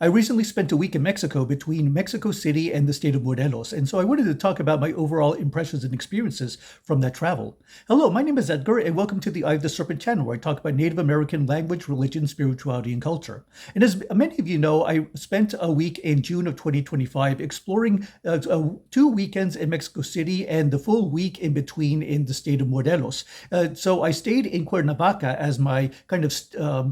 I recently spent a week in Mexico between Mexico City and the state of Morelos, and so I wanted to talk about my overall impressions and experiences from that travel. Hello, my name is Edgar, and welcome to the Eye of the Serpent channel, where I talk about Native American language, religion, spirituality, and culture. And as many of you know, I spent a week in June of 2025 exploring 2 weekends in Mexico City and the full week in between in the state of Morelos. So I stayed in Cuernavaca as my kind of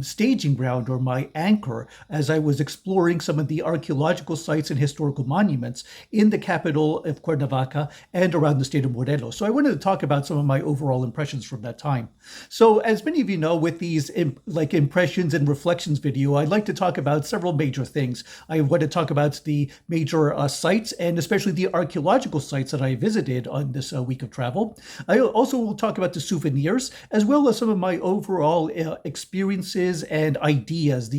staging ground or my anchor as I was exploring some of the archaeological sites and historical monuments in the capital of Cuernavaca and around the state of Morelos. So I wanted to talk about some of my overall impressions from that time. So as many of you know, with these impressions and reflections video, I'd like to talk about several major things. I want to talk about the major sites and especially the archaeological sites that I visited on this week of travel. I also will talk about the souvenirs as well as some of my overall experiences and ideas,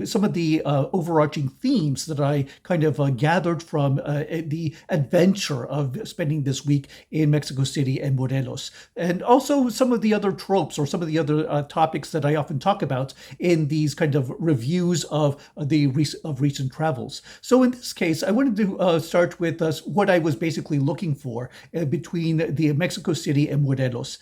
some of the overarching themes that I kind of gathered from the adventure of spending this week in Mexico City and Morelos. And also some of the other tropes or some of the other topics that I often talk about in these kind of reviews of recent travels. So in this case, I wanted to start with what I was basically looking for between the Mexico City and Morelos.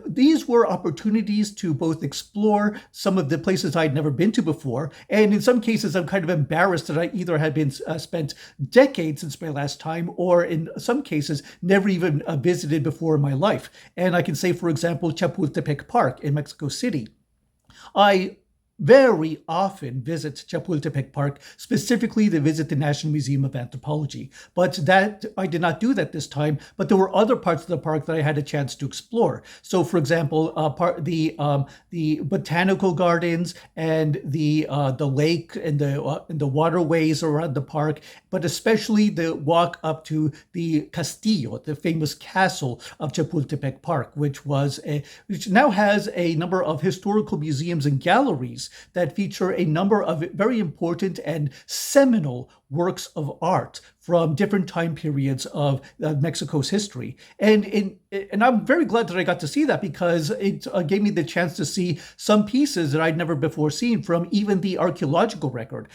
These were opportunities to both explore some of the places I'd never been to before, and in some cases I'm kind of embarrassed that I either had been spent decades since my last time, or in some cases never even visited before in my life. And I can say, for example, Chapultepec Park in Mexico City. I very often visit Chapultepec Park, specifically to visit the National Museum of Anthropology. But that I did not do that this time, but there were other parts of the park that I had a chance to explore. So for example, the botanical gardens and the lake and the waterways around the park, but especially the walk up to the Castillo, the famous castle of Chapultepec Park, which now has a number of historical museums and galleries that feature a number of very important and seminal works of art from different time periods of Mexico's history. And I'm very glad that I got to see that, because it gave me the chance to see some pieces that I'd never before seen from even the archaeological record.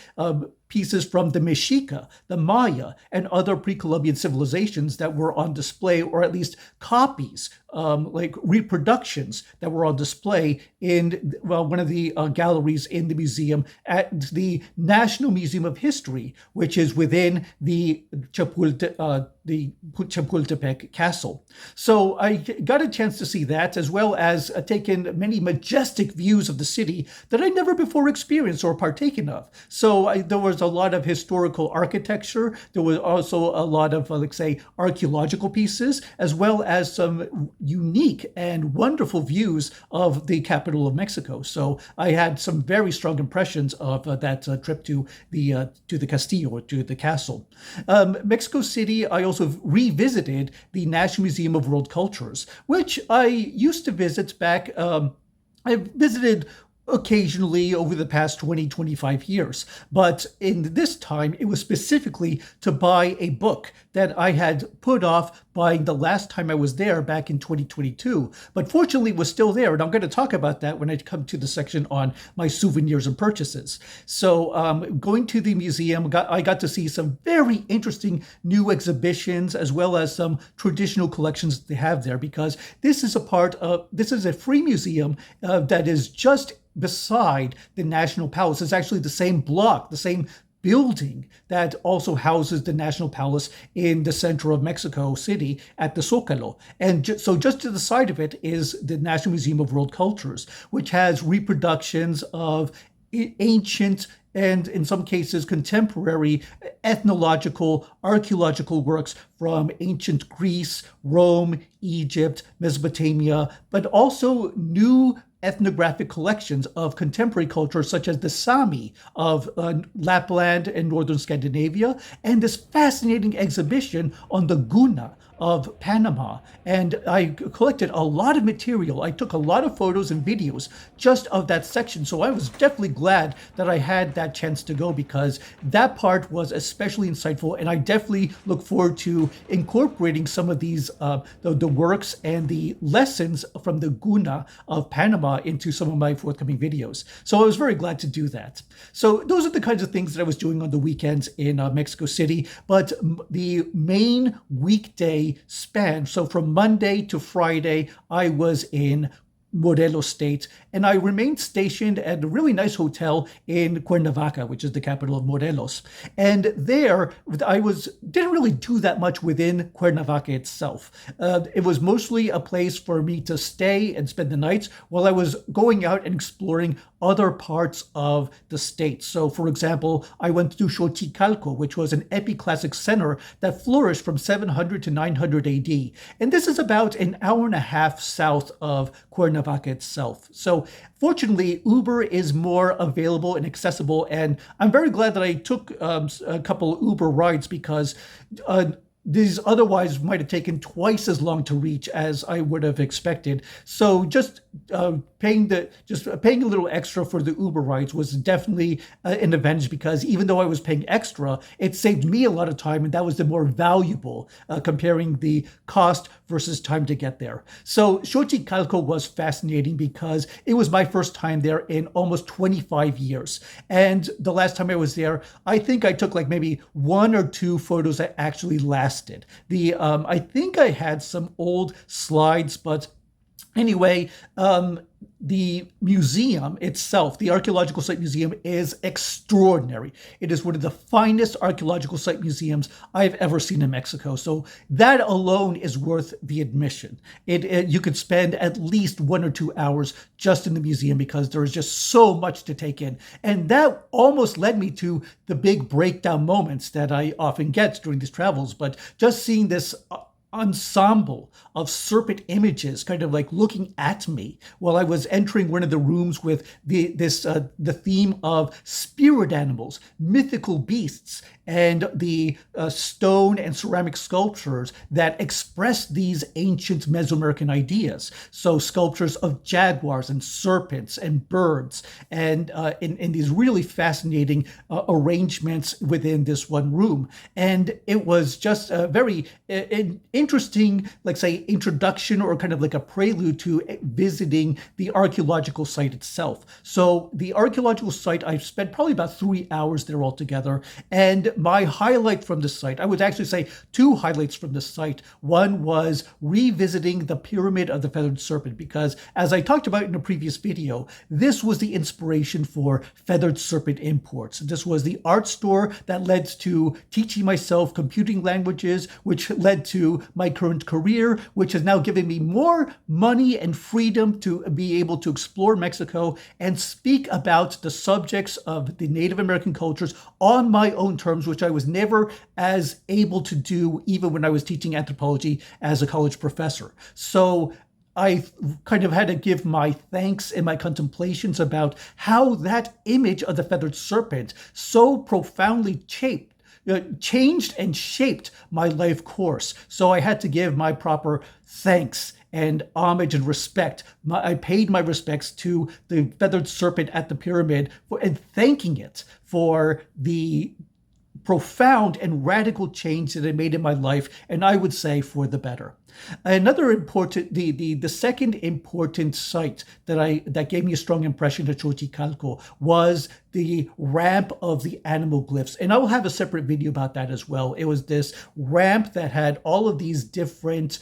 Pieces from the Mexica, the Maya, and other pre-Columbian civilizations that were on display, or at least copies, like reproductions that were on display in one of the galleries in the museum at the National Museum of History, which is within the Chapultepec Castle. So I got a chance to see that, as well as taken many majestic views of the city that I never before experienced or partaken of. So there was a lot of historical architecture. There was also a lot of, let's say, archaeological pieces, as well as some unique and wonderful views of the capital of Mexico. So I had some very strong impressions of that trip to the Castillo, or to the castle. Mexico City, I also revisited the National Museum of World Cultures, which I used to visit back. I visited occasionally over the past 25 years. But in this time, it was specifically to buy a book that I had put off buying the last time I was there back in 2022. But fortunately, it was still there. And I'm going to talk about that when I come to the section on my souvenirs and purchases. So going to the museum, I got to see some very interesting new exhibitions, as well as some traditional collections that they have there, because this is a free museum that is just beside the National Palace. It's actually the same block, the same building that also houses the National Palace in the center of Mexico City at the Zócalo. And so just to the side of it is the National Museum of World Cultures, which has reproductions of ancient and in some cases contemporary ethnological, archaeological works from ancient Greece, Rome, Egypt, Mesopotamia, but also new ethnographic collections of contemporary culture, such as the Sami of Lapland and northern Scandinavia, and this fascinating exhibition on the Guna of Panama, and I collected a lot of material. I took a lot of photos and videos just of that section. So I was definitely glad that I had that chance to go, because that part was especially insightful. And I definitely look forward to incorporating some of these, the works and the lessons from the Guna of Panama into some of my forthcoming videos. So I was very glad to do that. So those are the kinds of things that I was doing on the weekends in Mexico City. But the main weekday span, so from Monday to Friday, I was in Morelos State, and I remained stationed at a really nice hotel in Cuernavaca, which is the capital of Morelos. And there, didn't really do that much within Cuernavaca itself. It was mostly a place for me to stay and spend the nights while I was going out and exploring other parts of the state. So, for example, I went to Xochicalco, which was an epiclassic center that flourished from 700 to 900 AD. And this is about an hour and a half south of Cuernavaca itself. So fortunately, Uber is more available and accessible, and I'm very glad that I took a couple Uber rides, because these otherwise might have taken twice as long to reach as I would have expected. So just paying a little extra for the Uber rides was definitely an advantage, because even though I was paying extra, it saved me a lot of time, and that was the more valuable, comparing the cost versus time to get there. So Xochicalco was fascinating because it was my first time there in almost 25 years. And the last time I was there, I think I took like maybe one or two photos that actually lasted. I think I had some old slides, but anyway, the museum itself, the Archaeological Site Museum, is extraordinary. It is one of the finest archaeological site museums I've ever seen in Mexico. So that alone is worth the admission. You could spend at least 1 or 2 hours just in the museum, because there is just so much to take in. And that almost led me to the big breakdown moments that I often get during these travels. But just seeing this ensemble of serpent images kind of like looking at me while I was entering one of the rooms with the theme of spirit animals, mythical beasts, and the stone and ceramic sculptures that express these ancient Mesoamerican ideas. So sculptures of jaguars and serpents and birds, and in these really fascinating arrangements within this one room. And it was just a very interesting, like say, introduction, or kind of like a prelude to visiting the archaeological site itself. So the archaeological site, I spent probably about 3 hours there altogether. And my highlight from the site, I would actually say two highlights from the site. One was revisiting the Pyramid of the Feathered Serpent, because as I talked about in a previous video, this was the inspiration for Feathered Serpent imports. This was the art store that led to teaching myself computing languages, which led to my current career, which has now given me more money and freedom to be able to explore Mexico and speak about the subjects of the Native American cultures on my own terms, which I was never as able to do even when I was teaching anthropology as a college professor. So I kind of had to give my thanks and my contemplations about how that image of the feathered serpent so profoundly changed and shaped my life course. So I had to give my proper thanks and homage and respect. I paid my respects to the feathered serpent at the pyramid and thanking it for the profound and radical change that it made in my life, and I would say for the better. Another important, the second important site that gave me a strong impression at Xochicalco was the ramp of the animal glyphs, and I will have a separate video about that as well. It was this ramp that had all of these different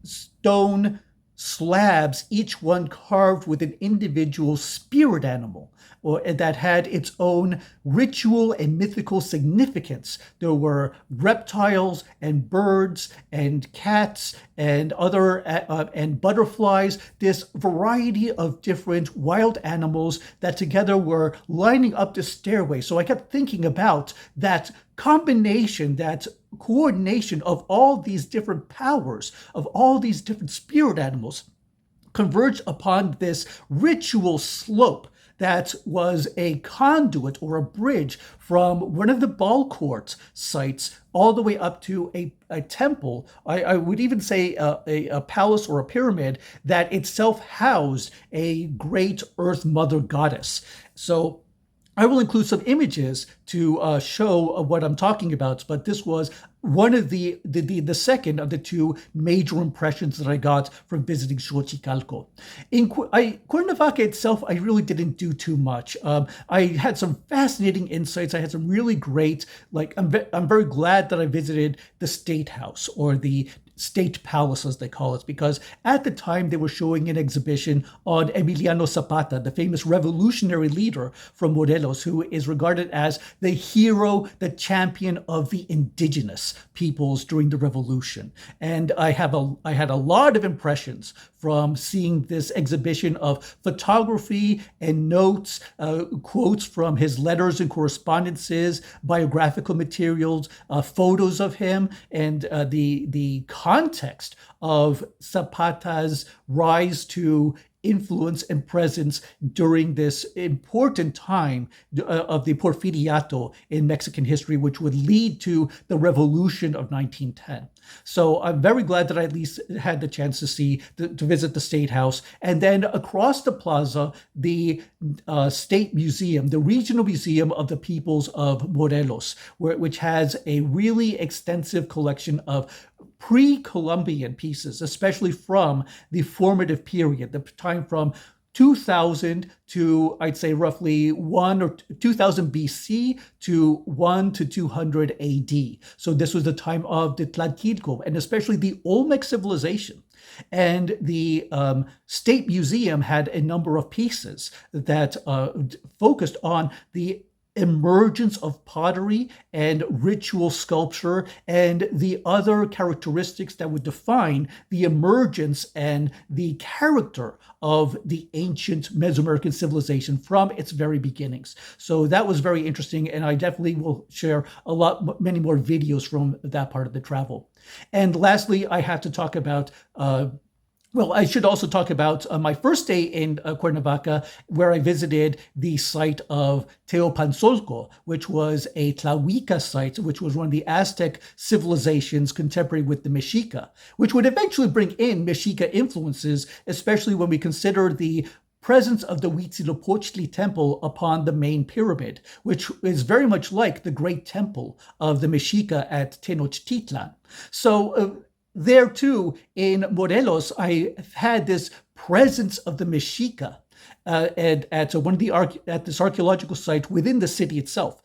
stone slabs, each one carved with an individual spirit animal, or that had its own ritual and mythical significance. There were reptiles and birds and cats and other and butterflies, this variety of different wild animals that together were lining up the stairway. So I kept thinking about that combination, that coordination of all these different powers, of all these different spirit animals, converged upon this ritual slope that was a conduit or a bridge from one of the ball court sites all the way up to a temple. I would even say a palace or a pyramid that itself housed a great earth mother goddess. So I will include some images to show what I'm talking about, but this was one of the second of the two major impressions that I got from visiting Xochicalco. In Cuernavaca itself, I really didn't do too much. I had some fascinating insights. I had some really great, I'm very glad that I visited the State House, or the State Palace, as they call it, because at the time they were showing an exhibition on Emiliano Zapata, the famous revolutionary leader from Morelos, who is regarded as the hero, the champion of the indigenous peoples during the revolution. And I had a lot of impressions from seeing this exhibition of photography and notes, quotes from his letters and correspondences, biographical materials, photos of him, and the context of Zapata's rise to influence and presence during this important time of the Porfiriato in Mexican history, which would lead to the revolution of 1910. So I'm very glad that I at least had the chance to visit the State House. And then across the plaza, the State Museum, the Regional Museum of the Peoples of Morelos, which has a really extensive collection of pre-Columbian pieces, especially from the formative period, the time from 2000 to, I'd say, roughly 2000 BC to 1 to 200 AD. So this was the time of the Tlaquilco, and especially the Olmec civilization. And the State Museum had a number of pieces that focused on the emergence of pottery and ritual sculpture and the other characteristics that would define the emergence and the character of the ancient Mesoamerican civilization from its very beginnings. So that was very interesting, and I definitely will share many more videos from that part of the travel. And lastly, I have to talk about I should also talk about my first day in Cuernavaca, where I visited the site of Teopanzolco, which was a Tlahuica site, which was one of the Aztec civilizations contemporary with the Mexica, which would eventually bring in Mexica influences, especially when we consider the presence of the Huitzilopochtli temple upon the main pyramid, which is very much like the great temple of the Mexica at Tenochtitlan. So there too, in Morelos, I had this presence of the Mexica at this archaeological site within the city itself.